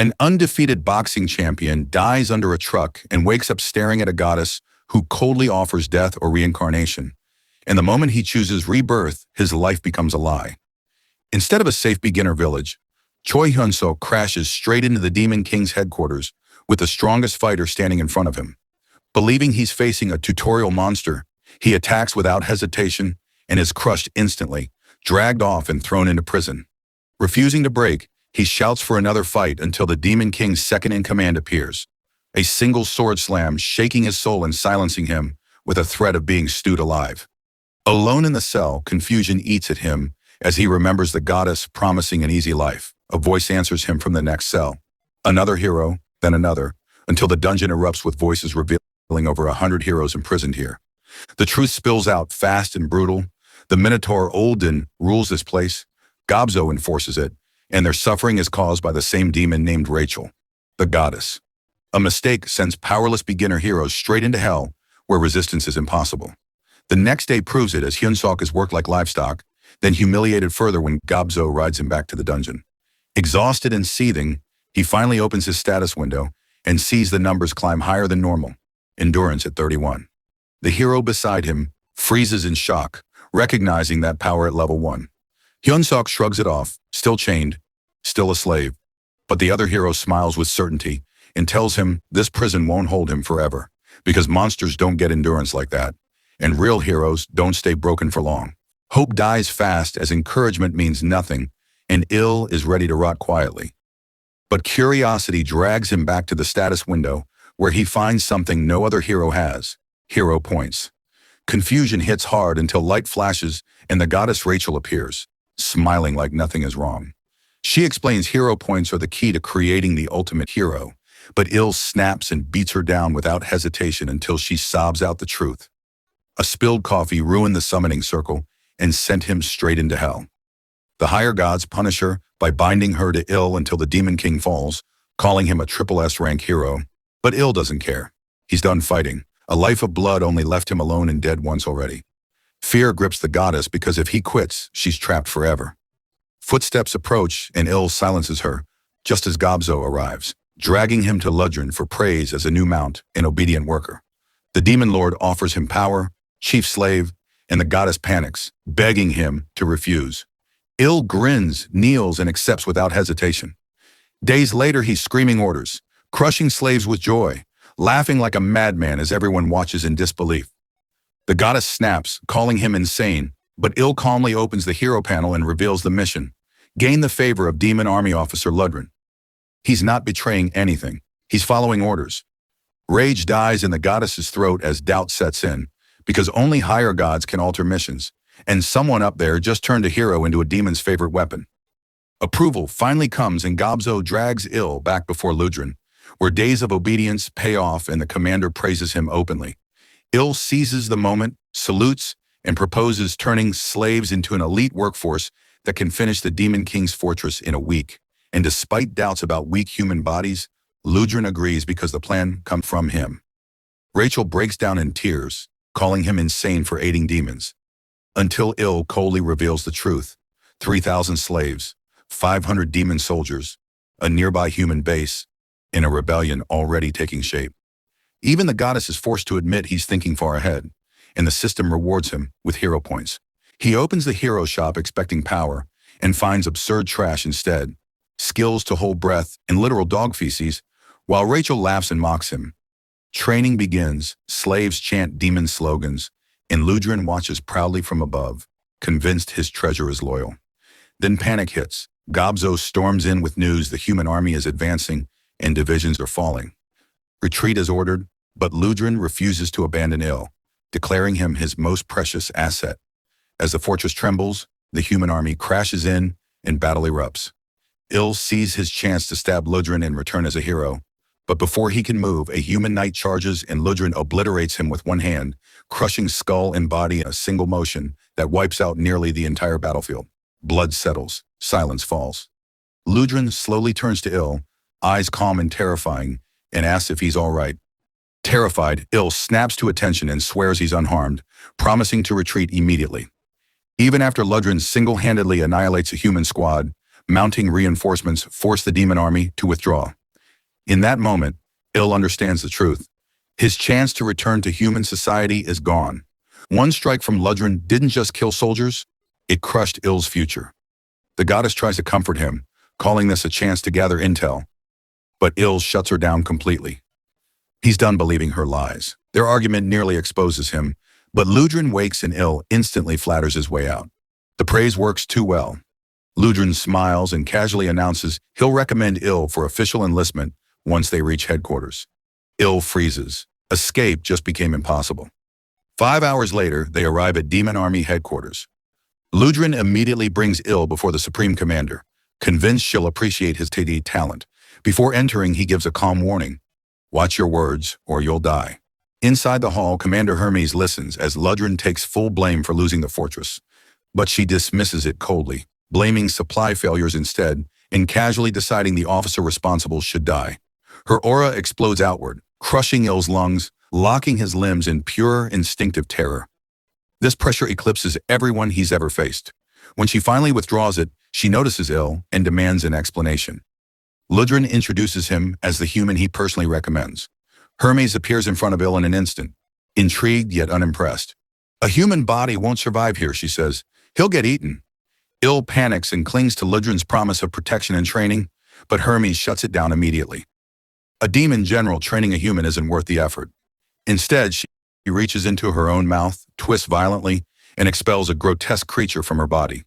An undefeated boxing champion dies under a truck and wakes up staring at a goddess who coldly offers death or reincarnation. And the moment he chooses rebirth, his life becomes a lie. Instead of a safe beginner village, Choi Hyun-suk crashes straight into the Demon King's headquarters with the strongest fighter standing in front of him. Believing he's facing a tutorial monster, he attacks without hesitation and is crushed instantly, dragged off and thrown into prison. Refusing to break, he shouts for another fight until the Demon King's second-in-command appears. A single sword slam shaking his soul and silencing him with a threat of being stewed alive. Alone in the cell, confusion eats at him as he remembers the goddess promising an easy life. A voice answers him from the next cell. Another hero, then another, until the dungeon erupts with voices revealing over 100 heroes imprisoned here. The truth spills out fast and brutal. The Minotaur Olden rules this place, Gobzo enforces it, and their suffering is caused by the same demon named Rachel, the goddess. A mistake sends powerless beginner heroes straight into hell, where resistance is impossible. The next day proves it as Hyun-suk is worked like livestock, then humiliated further when Gobzo rides him back to the dungeon. Exhausted and seething, he finally opens his status window and sees the numbers climb higher than normal, endurance at 31. The hero beside him freezes in shock, recognizing that power at level 1. Hyun-suk shrugs it off, still chained, still a slave. But the other hero smiles with certainty and tells him this prison won't hold him forever, because monsters don't get endurance like that, and real heroes don't stay broken for long. Hope dies fast as encouragement means nothing, and ill is ready to rot quietly. But curiosity drags him back to the status window, where he finds something no other hero has: hero points. Confusion hits hard until light flashes and the goddess Rachel appears, smiling like nothing is wrong. She explains hero points are the key to creating the ultimate hero, but ill snaps and beats her down without hesitation until she sobs out the truth. A spilled coffee ruined the summoning circle and sent him straight into hell. The higher gods punish her by binding her to ill until the Demon King falls, calling him a triple S rank hero. But ill doesn't care. He's done fighting. A life of blood only left him alone and dead once already. Fear grips the goddess because if he quits, she's trapped forever. Footsteps approach and ill silences her, just as Gobzo arrives, dragging him to Ludrin for praise as a new mount and obedient worker. The demon lord offers him power, chief slave, and the goddess panics, begging him to refuse. Ill grins, kneels, and accepts without hesitation. Days later, he's screaming orders, crushing slaves with joy, laughing like a madman as everyone watches in disbelief. The goddess snaps, calling him insane, but Ill calmly opens the hero panel and reveals the mission: gain the favor of Demon Army Officer Ludrin. He's not betraying anything. He's following orders. Rage dies in the goddess's throat as doubt sets in, because only higher gods can alter missions, and someone up there just turned a hero into a demon's favorite weapon. Approval finally comes and Gobzo drags Ill back before Ludrin, where days of obedience pay off and the commander praises him openly. Ill seizes the moment, salutes, and proposes turning slaves into an elite workforce that can finish the Demon King's fortress in a week. And despite doubts about weak human bodies, Ludrin agrees because the plan comes from him. Rachel breaks down in tears, calling him insane for aiding demons. Until Ill coldly reveals the truth: 3,000 slaves, 500 demon soldiers, a nearby human base, and a rebellion already taking shape. Even the goddess is forced to admit he's thinking far ahead, and the system rewards him with hero points. He opens the hero shop expecting power and finds absurd trash instead, skills to hold breath and literal dog feces, while Rachel laughs and mocks him. Training begins, slaves chant demon slogans, and Ludrin watches proudly from above, convinced his treasure is loyal. Then panic hits. Gobzo storms in with news the human army is advancing and divisions are falling. Retreat is ordered, but Ludrin refuses to abandon Ill, declaring him his most precious asset. As the fortress trembles, the human army crashes in and battle erupts. Ill sees his chance to stab Ludrin and return as a hero, but before he can move, a human knight charges and Ludrin obliterates him with one hand, crushing skull and body in a single motion that wipes out nearly the entire battlefield. Blood settles, silence falls. Ludrin slowly turns to Ill, eyes calm and terrifying, and asks if he's all right. Terrified, Ill snaps to attention and swears he's unharmed, promising to retreat immediately. Even after Ludrin single-handedly annihilates a human squad, Mounting reinforcements force the demon army to withdraw. In that moment, Il understands the truth. His chance to return to human society is gone. One strike from Ludgren didn't just kill soldiers, it crushed Il's future. The goddess tries to comfort him, calling this a chance to gather intel. But Il shuts her down completely. He's done believing her lies. Their argument nearly exposes him, but Ludgren wakes and Il instantly flatters his way out. The praise works too well. Ludgren smiles and casually announces he'll recommend Il for official enlistment once they reach headquarters. Il freezes. Escape just became impossible. 5 hours later, they arrive at Demon Army headquarters. Ludgren immediately brings Il before the Supreme Commander, convinced she'll appreciate his talent. Before entering, he gives a calm warning. Watch your words, or you'll die. Inside the hall, Commander Hermes listens as Ludgren takes full blame for losing the fortress. But she dismisses it coldly, blaming supply failures instead, and casually deciding the officer responsible should die. Her aura explodes outward, crushing Il's lungs, locking his limbs in pure, instinctive terror. This pressure eclipses everyone he's ever faced. When she finally withdraws it, she notices Il and demands an explanation. Ludgren introduces him as the human he personally recommends. Hermes appears in front of Il in an instant, intrigued yet unimpressed. A human body won't survive here, she says. He'll get eaten. Il panics and clings to Ludgren's promise of protection and training, but Hermes shuts it down immediately. A demon general training a human isn't worth the effort. Instead, she reaches into her own mouth, twists violently, and expels a grotesque creature from her body.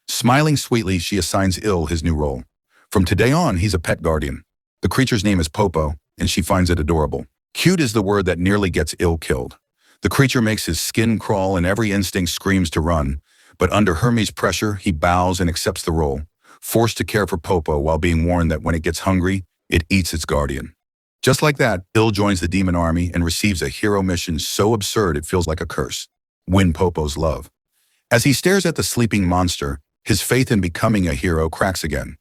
Smiling sweetly, she assigns Il his new role. From today on, he's a pet guardian. The creature's name is Popo, and she finds it adorable. Cute is the word that nearly gets Il killed. The creature makes his skin crawl and every instinct screams to run, but under Hermes' pressure, he bows and accepts the role, forced to care for Popo while being warned that when it gets hungry, it eats its guardian. Just like that, Il joins the demon army and receives a hero mission so absurd it feels like a curse. Win Popo's love. As he stares at the sleeping monster, his faith in becoming a hero cracks again.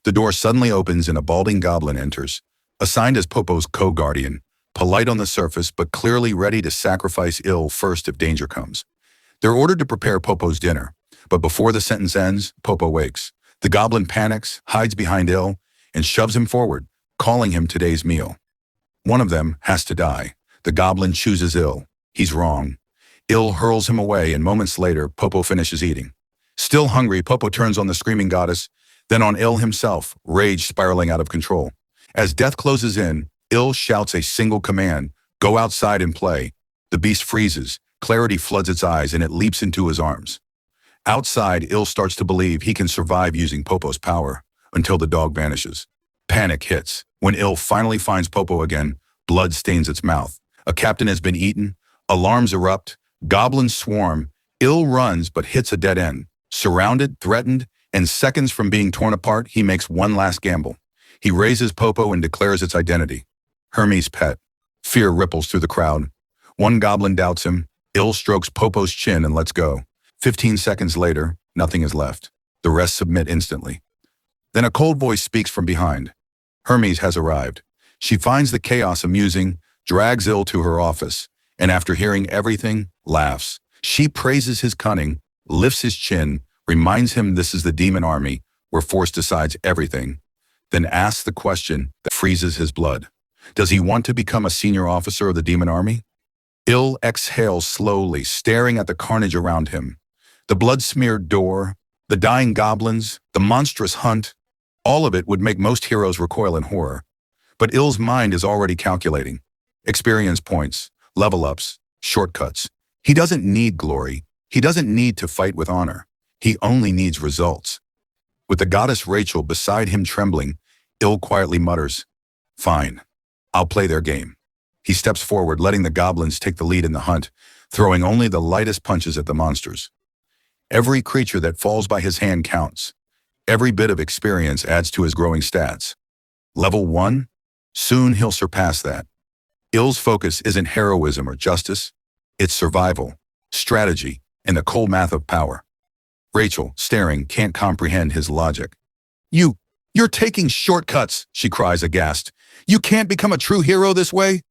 The door suddenly opens and a balding goblin enters, assigned as Popo's co-guardian, polite on the surface but clearly ready to sacrifice Il first if danger comes. They're ordered to prepare Popo's dinner, but before the sentence ends, Popo wakes. The goblin panics, hides behind Il, and shoves him forward, calling him today's meal. One of them has to die. The goblin chooses Il. He's wrong. Il hurls him away, and moments later, Popo finishes eating. Still hungry, Popo turns on the screaming goddess, then on Il himself, rage spiraling out of control. As death closes in, Il shouts a single command, "Go outside and play." The beast freezes, clarity floods its eyes, and it leaps into his arms. Outside, Il starts to believe he can survive using Popo's power, until the dog vanishes. Panic hits. When Il finally finds Popo again, blood stains its mouth. A captain has been eaten, alarms erupt, goblins swarm. Il runs but hits a dead end. Surrounded, threatened, and seconds from being torn apart, he makes one last gamble. He raises Popo and declares its identity. Hermes' pet. Fear ripples through the crowd. One goblin doubts him. Il strokes Popo's chin and lets go. 15 seconds later, nothing is left. The rest submit instantly. Then a cold voice speaks from behind. Hermes has arrived. She finds the chaos amusing, drags Il to her office, and after hearing everything, laughs. She praises his cunning, lifts his chin, reminds him this is the demon army, where force decides everything, then asks the question that freezes his blood. Does he want to become a senior officer of the demon army? Il exhales slowly, staring at the carnage around him. The blood-smeared door, the dying goblins, the monstrous hunt, all of it would make most heroes recoil in horror. But Il's mind is already calculating. Experience points, level-ups, shortcuts. He doesn't need glory. He doesn't need to fight with honor. He only needs results. With the goddess Rachel beside him trembling, Il quietly mutters, "Fine, I'll play their game." He steps forward, letting the goblins take the lead in the hunt, throwing only the lightest punches at the monsters. Every creature that falls by his hand counts. Every bit of experience adds to his growing stats. Level 1? Soon he'll surpass that. Il's focus isn't heroism or justice. It's survival, strategy, and the cold math of power. Rachel, staring, can't comprehend his logic. You're taking shortcuts, she cries aghast. You can't become a true hero this way?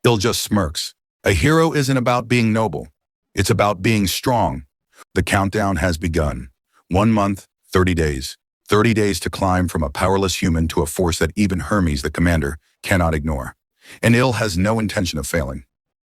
Il just smirks. A hero isn't about being noble. It's about being strong. The countdown has begun. 1 month, 30 days. 30 days to climb from a powerless human to a force that even Hermes, the commander, cannot ignore. And Il has no intention of failing.